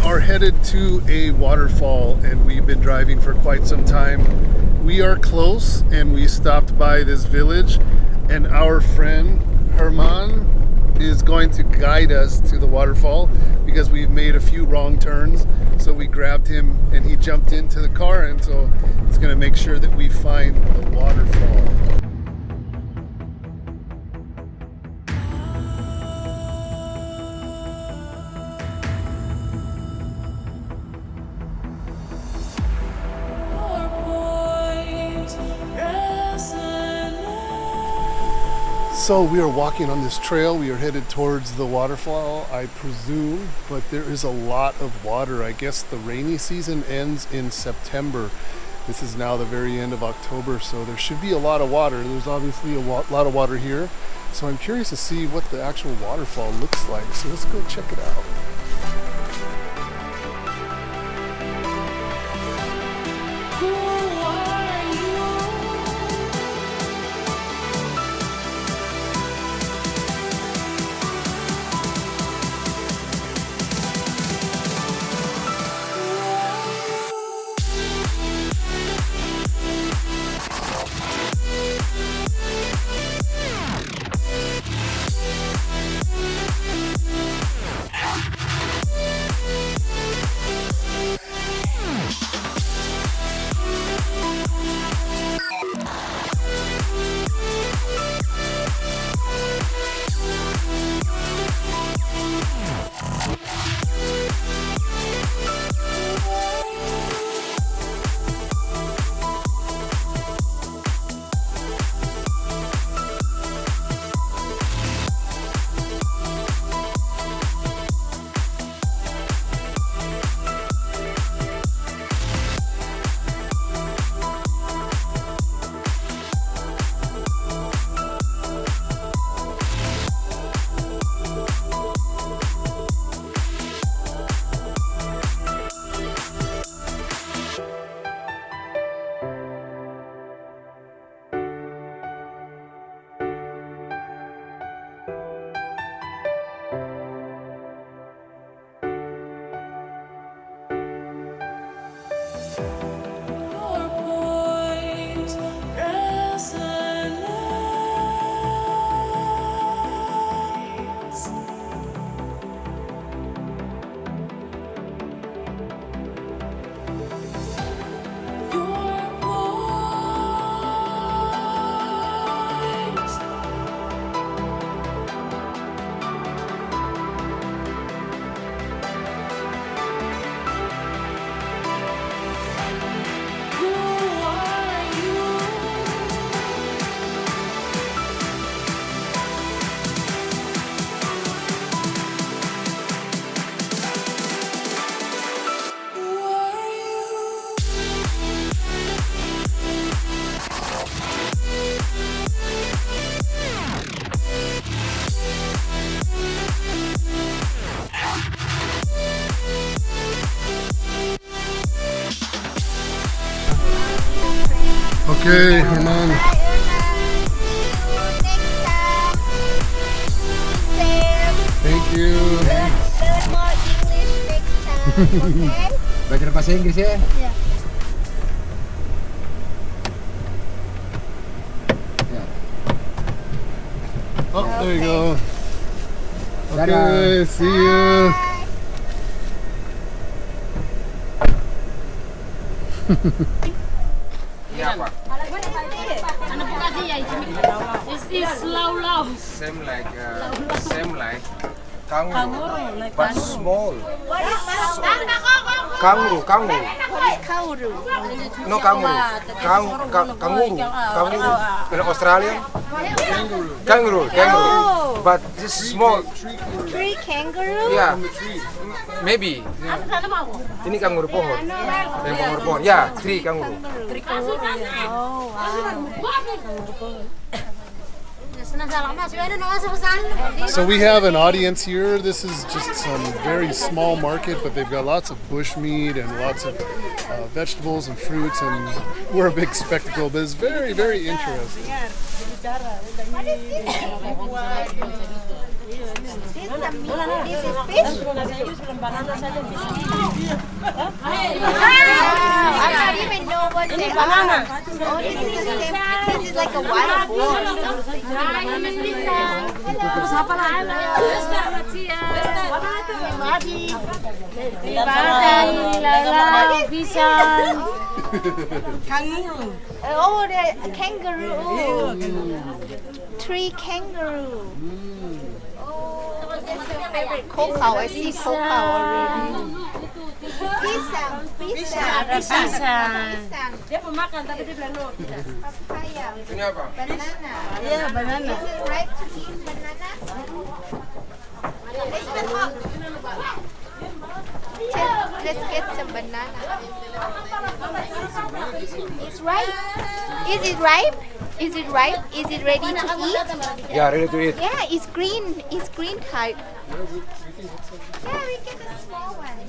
are headed to a waterfall, and we've been driving for quite some time. We are close, and we stopped by this village, and our friend Herman is going to guide us to the waterfall because we've made a few wrong turns. So we grabbed him and he jumped into the car, and so he's going to make sure that we find the waterfall. So we are walking on this trail. We are headed towards the waterfall, I presume, but there is a lot of water. I guess the rainy season ends in September. This is now the very end of October, so there should be a lot of water. There's obviously a lot of water here. So I'm curious to see what the actual waterfall looks like. So let's go check it out. Okay, Herman. Thank you. Learn more English next time, okay? Belajar bahasa Inggris ya? Yeah. Oh, there you go. Okay, Dadah. see you. Iya Pak. It's low. Same like kangaroo, but small. What is Kangaroo. What is kauru? No kangaroo. Kangaroo. In Australia. Kangaroo. Oh. But this is small. Tree kangaroo? Yeah. Maybe. Ini kangaroo pohon. Kangaroo pohon. Ya, tree kangaroo. Oh, wow. So we have an audience here. This is just some very small market, but they've got lots of bushmeat and lots of vegetables and fruits, and we're a big spectacle, but it's very, very interesting. This is fish. I don't even know what they are. Oh, this is the same. This is like a waterfall. Kangaroo. Oh, the kangaroo. 3 kangaroo. Oh, that's your favorite cocoa. I see cocoa already. Pisang. Dia pemakan tapi dia bilang no. Papaya. Ini apa? Banana. Iya, banana. Is it right to eat banana? Let's get some banana. It's ripe. Is it ripe? Is it ripe? Is it ready to eat? Ya, ready to eat. Yeah, it's green. It's green type. Yeah, we get the small one.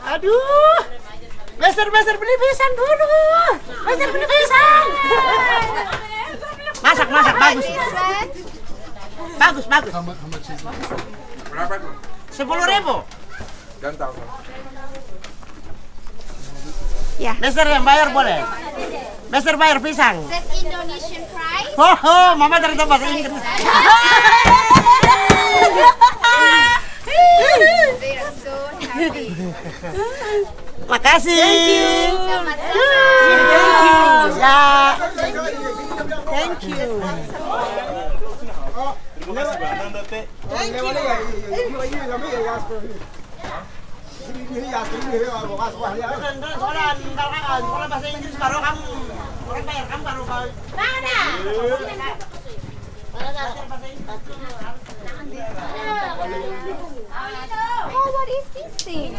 Aduh. Besar beli pisang dulu. Besar beli pisang. Masak bagus. This one. Bagus. How much is it? Berapa tuh? 10.000. Ganteng. Yeah. Besar yang bayar boleh. Besar bayar pisang. That's Indonesian price. Oh, mama dari bahasa Inggris. They are so happy. Makasih. Sama-sama. Ya. Thank you. Sekolah bahasa Inggris baru kamu orang bayar kamu baru Mana? Oh, what is this thing?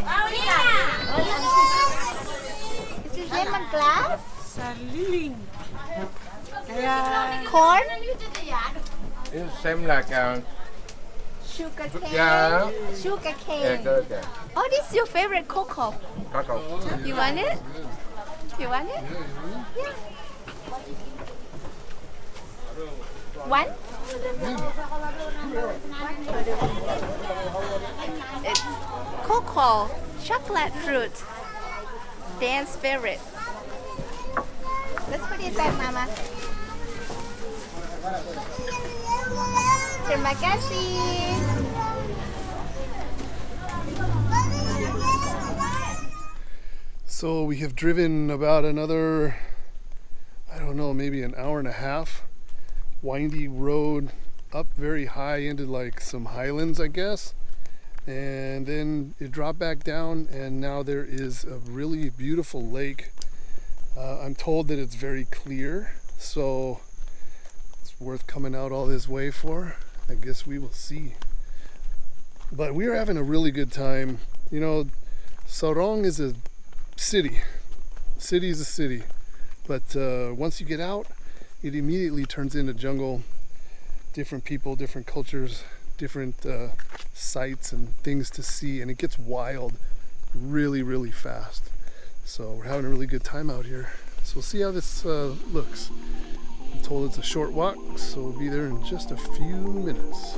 Is this lemongrass? Saliling. Corn? It's same like Sugar cane? yeah. Sugar Yeah, cane. correct. Oh, this is your favorite cocoa. Kakao. You want it? You want it? Yeah. One? It's cocoa, chocolate fruit. Dan's favorite. Let's put it back, Mama. Terima kasih. So we have driven about another, I don't know, maybe an hour and a half. Windy road up very high into like some highlands, I guess. And then it dropped back down, and now there is a really beautiful lake. I'm told that it's very clear, so it's worth coming out all this way for. I guess we will see. But we are having a really good time. You know, Sorong is a city. City is a city. But once you get out, it immediately turns into jungle. Different people, different cultures, different sights and things to see. And it gets wild really, really fast. So we're having a really good time out here. So we'll see how this looks. I'm told it's a short walk, so we'll be there in just a few minutes.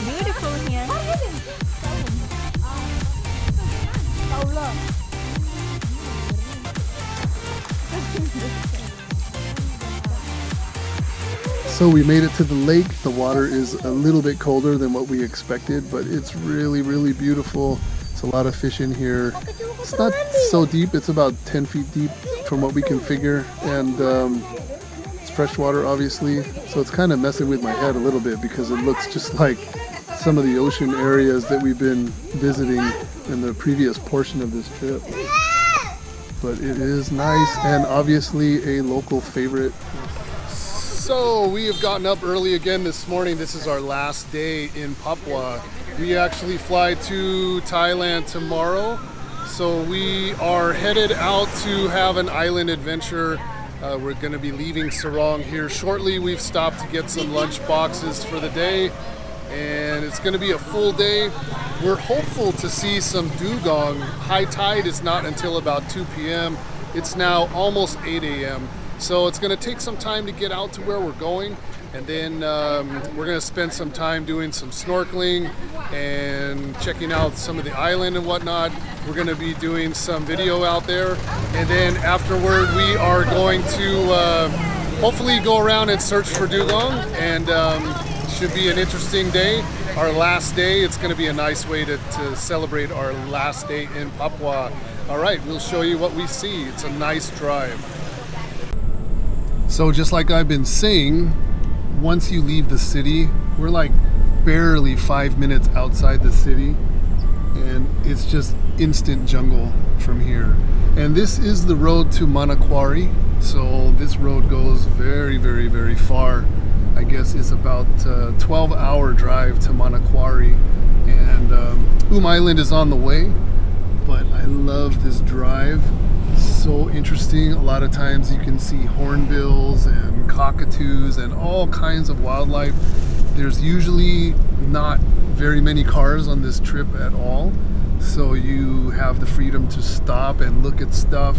Beautiful here. So we made it to the lake. The water is a little bit colder than what we expected, but it's really, really beautiful. It's a lot of fish in here. It's not so deep. It's about 10 feet deep from what we can figure. And it's fresh water, obviously. So it's kind of messing with my head a little bit because it looks just like some of the ocean areas that we've been visiting in the previous portion of this trip. but it is nice and obviously a local favorite. So we have gotten up early again this morning. This is our last day in Papua. We actually fly to Thailand tomorrow. So we are headed out to have an island adventure. We're going to be leaving Sorong here shortly. We've stopped to get some lunch boxes for the day, and it's going to be a full day. We're hopeful to see some dugong. High tide is not until about 2 p.m. It's now almost 8 a.m. So it's going to take some time to get out to where we're going, and then we're going to spend some time doing some snorkeling and checking out some of the island and whatnot. We're going to be doing some video out there, and then afterward we are going to hopefully go around and search for dugong, and should be an interesting day. Our last day. It's going to be a nice way to celebrate our last day in Papua. All right, we'll show you what we see. It's a nice drive. So just like I've been saying, once you leave the city, we're like barely 5 minutes outside the city, and it's just instant jungle from here. And this is the road to Manokwari. So this road goes very, very, very far. I guess it's about a 12-hour drive to Manokwari, and Island is on the way. But I love this drive. So interesting. A lot of times you can see hornbills and cockatoos and all kinds of wildlife. There's usually not very many cars on this trip at all, so you have the freedom to stop and look at stuff.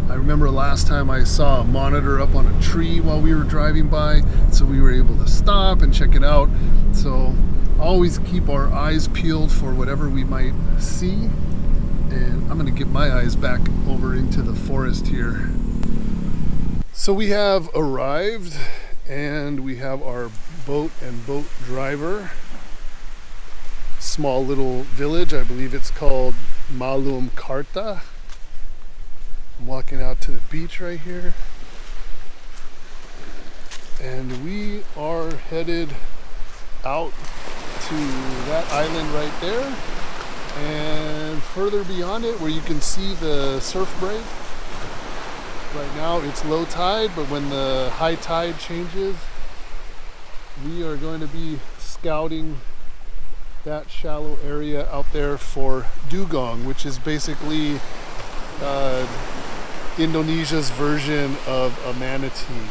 I remember last time I saw a monitor up on a tree while we were driving by, so we were able to stop and check it out. So always keep our eyes peeled for whatever we might see. And I'm going to get my eyes back over into the forest here. So we have arrived, and we have our boat and boat driver. Small little village, I believe it's called Malum Karta. I'm walking out to the beach right here, and we are headed out to that island right there. And further beyond it, where you can see the surf break. Right now it's low tide, but when the high tide changes, we are going to be scouting that shallow area out there for dugong, which is basically Indonesia's version of a manatee.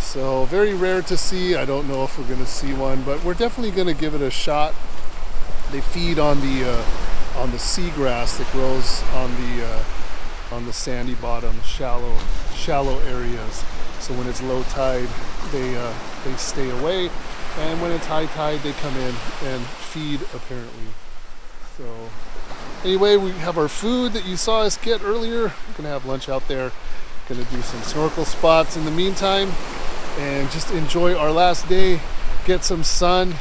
So very rare to see. I don't know if we're going to see one, but we're definitely going to give it a shot. They feed on the seagrass that grows on the sandy bottom, shallow areas. So when it's low tide, they stay away, and when it's high tide, they come in and feed apparently. So anyway, we have our food that you saw us get earlier. We're gonna have lunch out there. Gonna do some snorkel spots in the meantime, and just enjoy our last day. Get some sun.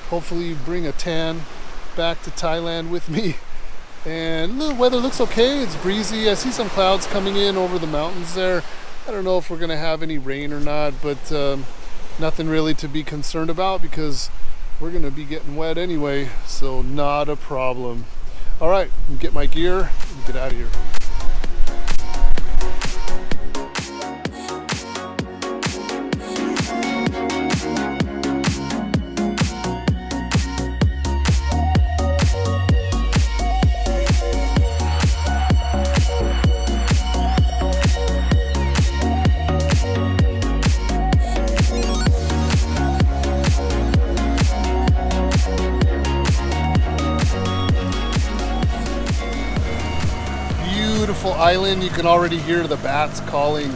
Hopefully bring a tan back to Thailand with me. And the weather looks okay. It's breezy. I see some clouds coming in over the mountains there. I don't know if we're gonna have any rain or not, but nothing really to be concerned about because we're gonna be getting wet anyway, so not a problem. All right, get my gear and get out of here. Beautiful island. You can already hear the bats calling.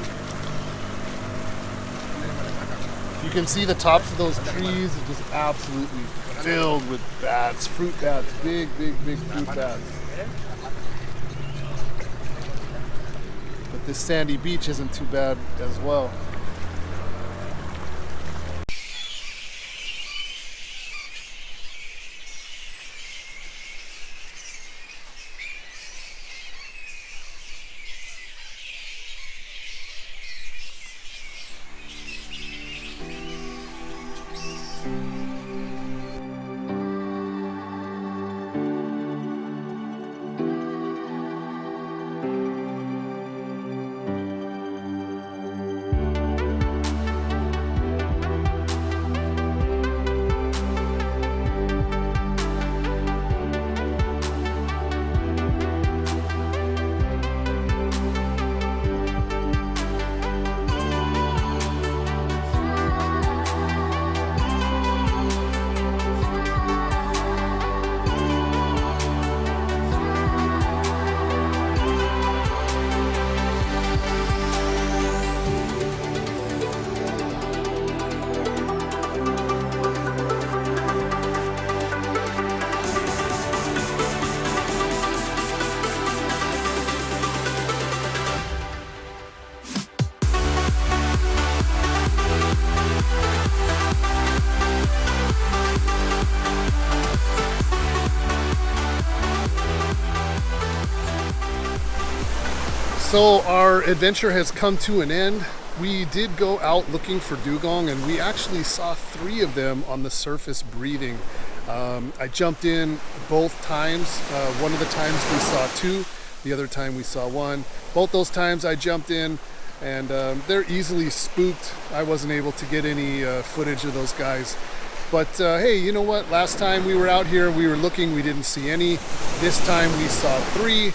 You can see the tops of those trees are just absolutely filled with bats, fruit bats, big fruit bats. But this sandy beach isn't too bad as well. So our adventure has come to an end. We did go out looking for dugong, and we actually saw 3 of them on the surface breathing. I jumped in both times. One of the times we saw 2, the other time we saw 1. Both those times I jumped in, and they're easily spooked. I wasn't able to get any footage of those guys. But hey, you know what? Last time we were out here, we were looking, we didn't see any. This time we saw 3.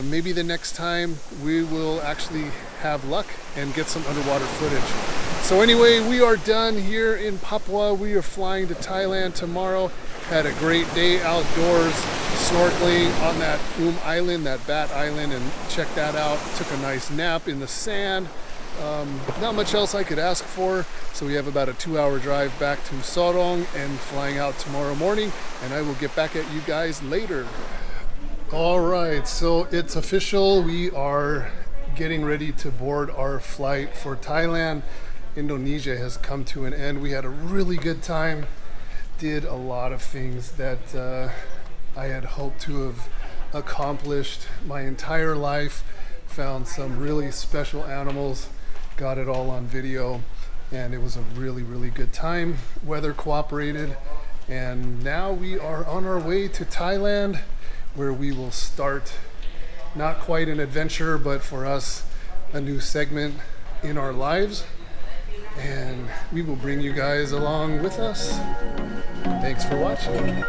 Maybe the next time we will actually have luck and get some underwater footage. So anyway, we are done here in Papua. We are flying to Thailand tomorrow. Had a great day outdoors, snorkeling on that Island, that Bat Island, and checked that out. Took a nice nap in the sand. Not much else I could ask for. So we have about a 2-hour drive back to Sorong and flying out tomorrow morning, and I will get back at you guys later. All right, so it's official. We are getting ready to board our flight for Thailand. Indonesia has come to an end. We had a really good time. Did a lot of things that I had hoped to have accomplished my entire life. Found some really special animals. Got it all on video. And it was a really, really good time. Weather cooperated. And now we are on our way to Thailand, where we will start not quite an adventure, but for us, a new segment in our lives. And we will bring you guys along with us. Thanks for watching.